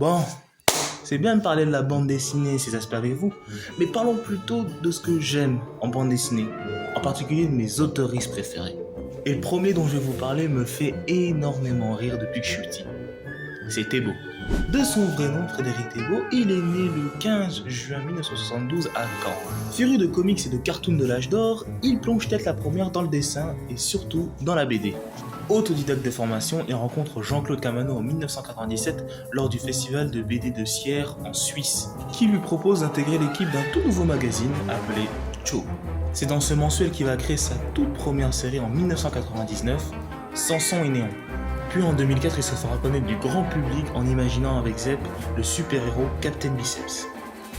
Bon, c'est bien de parler de la bande dessinée, ses aspects avec vous, mais parlons plutôt de ce que j'aime en bande dessinée, en particulier de mes autoristes préférés. Et le premier dont je vais vous parler me fait énormément rire depuis que je suis petit. C'est Thébault. De son vrai nom, Frédéric Thébault, il est né le 15 juin 1972 à Caen. Féru de comics et de cartoons de l'âge d'or, il plonge tête la première dans le dessin et surtout dans la BD. Autodidacte de formation, il rencontre Jean-Claude Camano en 1997 lors du festival de BD de Sierre en Suisse, qui lui propose d'intégrer l'équipe d'un tout nouveau magazine appelé Cho. C'est dans ce mensuel qu'il va créer sa toute première série en 1999, Samson et Néon. Puis en 2004, il se fera connaître du grand public en imaginant avec Zep le super-héros Captain Biceps.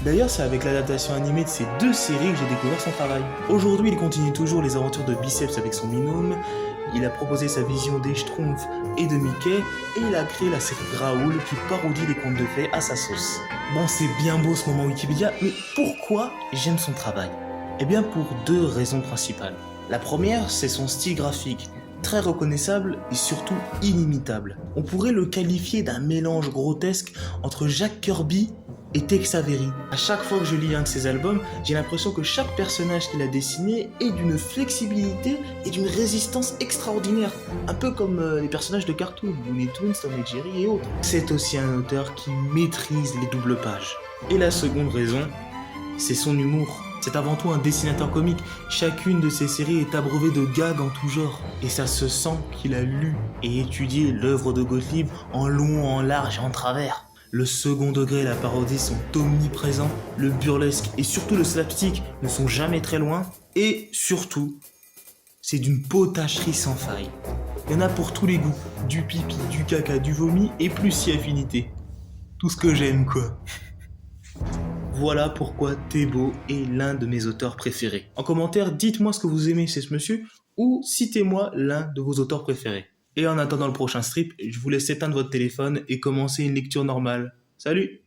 D'ailleurs, c'est avec l'adaptation animée de ces deux séries que j'ai découvert son travail. Aujourd'hui, il continue toujours les aventures de Biceps avec son binôme, il a proposé sa vision des Schtroumpfs et de Mickey, et il a créé la série Raoul qui parodie les contes de fées à sa sauce. Bon, c'est bien beau ce moment Wikipédia, mais pourquoi j'aime son travail? Eh bien pour deux raisons principales. La première, c'est son style graphique, très reconnaissable et surtout inimitable. On pourrait le qualifier d'un mélange grotesque entre Jack Kirby et Tex Avery. À chaque fois que je lis un de ses albums, j'ai l'impression que chaque personnage qu'il a dessiné est d'une flexibilité et d'une résistance extraordinaire. Un peu comme les personnages de cartoon, Looney Tunes, Tom et Jerry et autres. C'est aussi un auteur qui maîtrise les doubles pages. Et la seconde raison, c'est son humour. C'est avant tout un dessinateur comique. Chacune de ses séries est abreuvée de gags en tout genre. Et ça se sent qu'il a lu et étudié l'œuvre de Gottlieb en long, en large et en travers. Le second degré et la parodie sont omniprésents, le burlesque et surtout le slapstick ne sont jamais très loin. Et surtout, c'est d'une potacherie sans faille. Il y en a pour tous les goûts, du pipi, du caca, du vomi et plus si affinité. Tout ce que j'aime quoi. Voilà pourquoi Thébault est l'un de mes auteurs préférés. En commentaire, dites-moi ce que vous aimez chez ce monsieur ou citez-moi l'un de vos auteurs préférés. Et en attendant le prochain strip, je vous laisse éteindre votre téléphone et commencer une lecture normale. Salut!